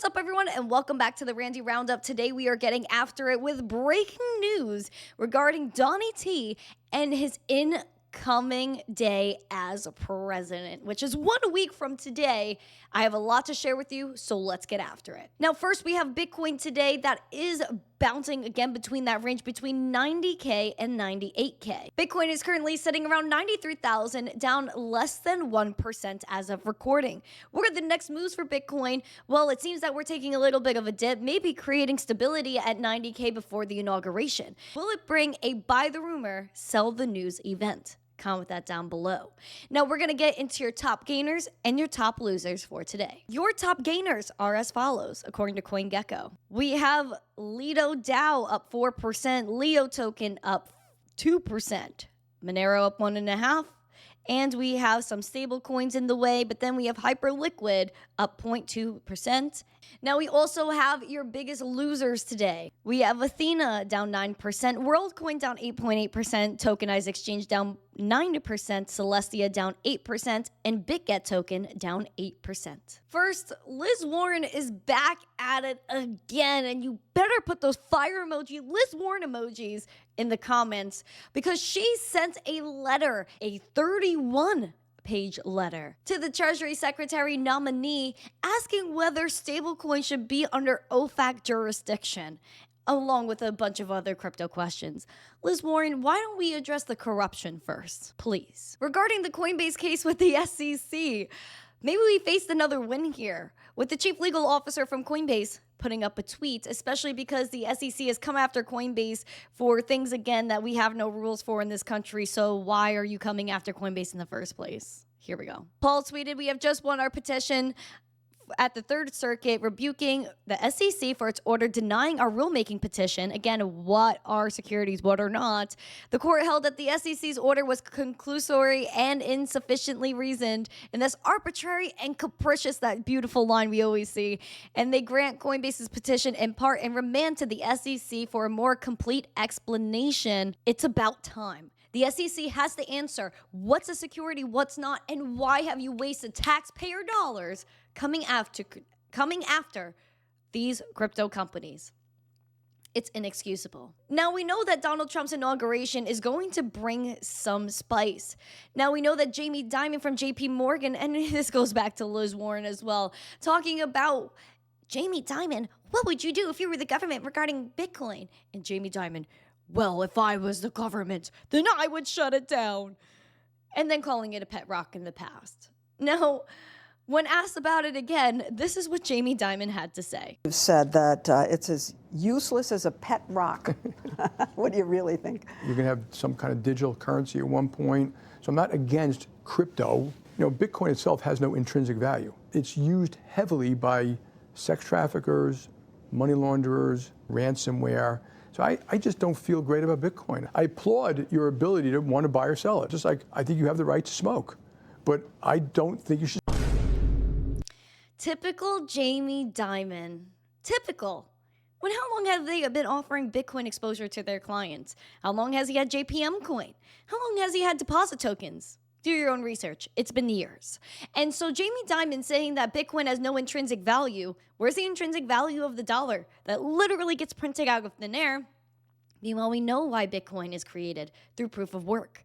What's up, everyone, and welcome back to the Randi Roundup. Today we are getting after it with breaking news regarding Donnie T and his incoming day as president, which is 1 week from today. I have a lot to share with you, so let's get after it. Now, first, we have Bitcoin today that is bouncing again between that range between 90K and 98K. Bitcoin is currently sitting around 93,000, down less than 1% as of recording. What are the next moves for Bitcoin? Well, it seems that we're taking a little bit of a dip, maybe creating stability at 90K before the inauguration. Will it bring a buy the rumor, sell the news event? Comment that down below. Now we're going to get into your top gainers and your top losers for today. Your top gainers are as follows, according to CoinGecko. We have Lido DAO up 4%, Leo token up 2%, Monero up 1.5%, and we have some stable coins in the way, but then we have Hyperliquid up 0.2%. Now we also have your biggest losers today. We have Athena down 9%, WorldCoin down 8.8%, Tokenized Exchange down 9%, Celestia down 8%, and BitGet token down 8%. First, Liz Warren is back at it again, and you better put those fire emoji, Liz Warren emojis in the comments, because she sent a letter, a 31-page letter to the Treasury Secretary nominee asking whether stablecoin should be under OFAC jurisdiction, along with a bunch of other crypto questions. Liz Warren, why don't we address the corruption first, please? Regarding the Coinbase case with the SEC, maybe we faced another win here, with the chief legal officer from Coinbase putting up a tweet, especially because the SEC has come after Coinbase for things, again, that we have no rules for in this country. So why are you coming after Coinbase in the first place? Here we go. Paul tweeted, "We have just won our petition at the Third Circuit, rebuking the SEC for its order denying our rulemaking petition." Again, what are securities, what are not? The court held that the SEC's order was conclusory and insufficiently reasoned, and thus arbitrary and capricious, that beautiful line we always see. And they grant Coinbase's petition in part and remand to the SEC for a more complete explanation. It's about time. The SEC has to answer what's a security, what's not, and why have you wasted taxpayer dollars coming after these crypto companies. It's inexcusable. Now, we know that Donald Trump's inauguration is going to bring some spice. Now, we know that Jamie Dimon from JP Morgan, and this goes back to Liz Warren as well, talking about Jamie Dimon, what would you do if you were the government regarding Bitcoin? And Jamie Dimon, well, if I was the government, then I would shut it down. And then calling it a pet rock in the past. Now, when asked about it again, this is what Jamie Dimon had to say. You said that it's as useless as a pet rock. What do you really think? You're going to have some kind of digital currency at one point. So I'm not against crypto. You know, Bitcoin itself has no intrinsic value. It's used heavily by sex traffickers, money launderers, ransomware. So I just don't feel great about Bitcoin. I applaud your ability to want to buy or sell it. Just like I think you have the right to smoke. But I don't think you should. Typical Jamie Dimon. Typical. When how long have they been offering Bitcoin exposure to their clients? How long has he had JPM coin? How long has he had deposit tokens? Do your own research. It's been years. And so Jamie Dimon saying that Bitcoin has no intrinsic value. Where's the intrinsic value of the dollar that literally gets printed out of thin air? Meanwhile, we know why Bitcoin is created through proof of work.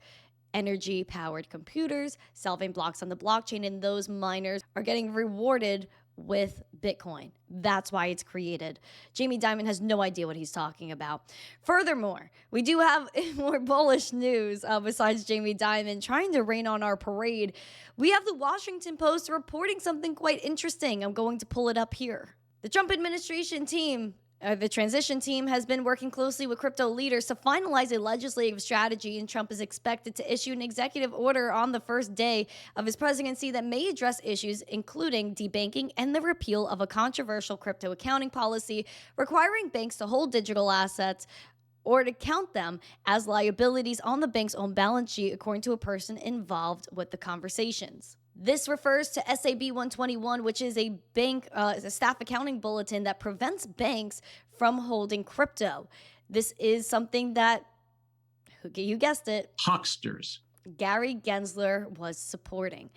Energy-powered computers, solving blocks on the blockchain, and those miners are getting rewarded with Bitcoin. That's why it's created. Jamie Dimon has no idea what he's talking about. Furthermore, we do have more bullish news besides Jamie Dimon trying to rain on our parade. We have the Washington Post reporting something quite interesting. I'm going to pull it up here. The Trump administration team, the transition team, has been working closely with crypto leaders to finalize a legislative strategy, and Trump is expected to issue an executive order on the first day of his presidency that may address issues including debanking and the repeal of a controversial crypto accounting policy requiring banks to hold digital assets or to count them as liabilities on the bank's own balance sheet, according to a person involved with the conversations. This refers to SAB 121, which is a staff accounting bulletin that prevents banks from holding crypto. This is something that, you guessed it, hucksters, Gary Gensler was supporting.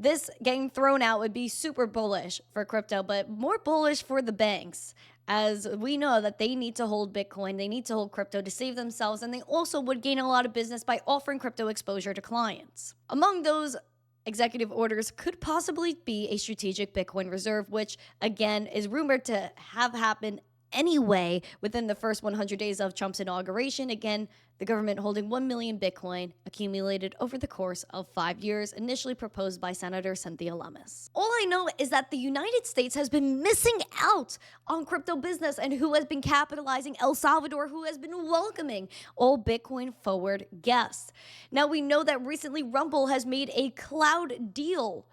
This getting thrown out would be super bullish for crypto, but more bullish for the banks, as we know that they need to hold Bitcoin, they need to hold crypto to save themselves, and they also would gain a lot of business by offering crypto exposure to clients. Among those executive orders could possibly be a strategic Bitcoin reserve, which again is rumored to have happened anyway within the first 100 days of Trump's inauguration. Again, the government holding 1 million Bitcoin accumulated over the course of 5 years, initially proposed by Senator Cynthia Lummis. All I know is that the United States has been missing out on crypto business, and who has been capitalizing? El Salvador, who has been welcoming all Bitcoin forward guests. Now, we know that recently Rumble has made a cloud deal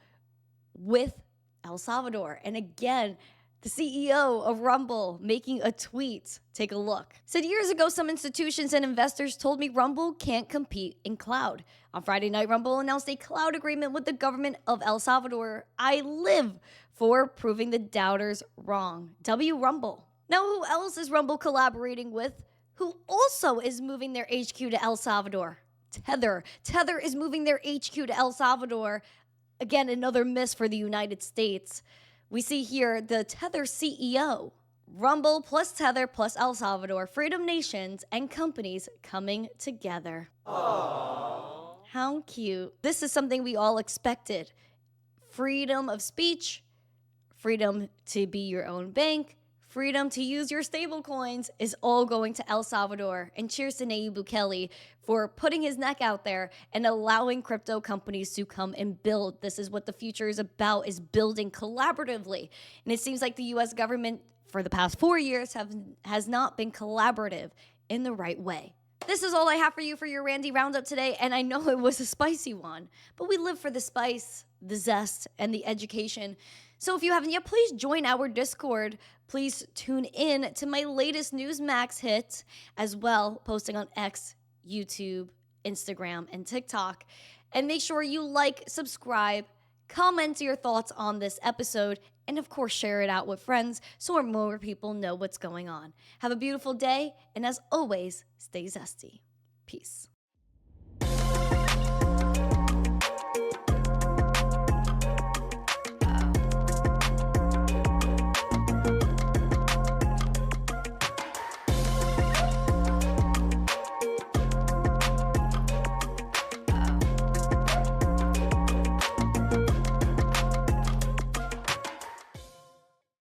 with El Salvador. And again, the CEO of Rumble making a tweet. Take a look. Said years ago, some institutions and investors told me Rumble can't compete in cloud. On Friday night, Rumble announced a cloud agreement with the government of El Salvador. I live for proving the doubters wrong. W Rumble. Now, who else is Rumble collaborating with? Who also is moving their HQ to El Salvador? Tether. Tether is moving their HQ to El Salvador. Again, another miss for the United States. We see here the Tether CEO, Rumble plus Tether plus El Salvador, freedom nations and companies coming together. Aww. How cute. This is something we all expected. Freedom of speech, freedom to be your own bank, freedom to use your stable coins is all going to El Salvador. And cheers to Nayib Bukele for putting his neck out there and allowing crypto companies to come and build. This is what the future is about, is building collaboratively. And it seems like the US government for the past 4 years has not been collaborative in the right way. This is all I have for you for your Randi Roundup today, and I know it was a spicy one, but we live for the spice, the zest, and the education. So if you haven't yet, please join our Discord. Please tune in to my latest Newsmax hit as well, posting on X, YouTube, Instagram, and TikTok. And make sure you like, subscribe, comment your thoughts on this episode, and of course, share it out with friends so more people know what's going on. Have a beautiful day, and as always, stay zesty. Peace.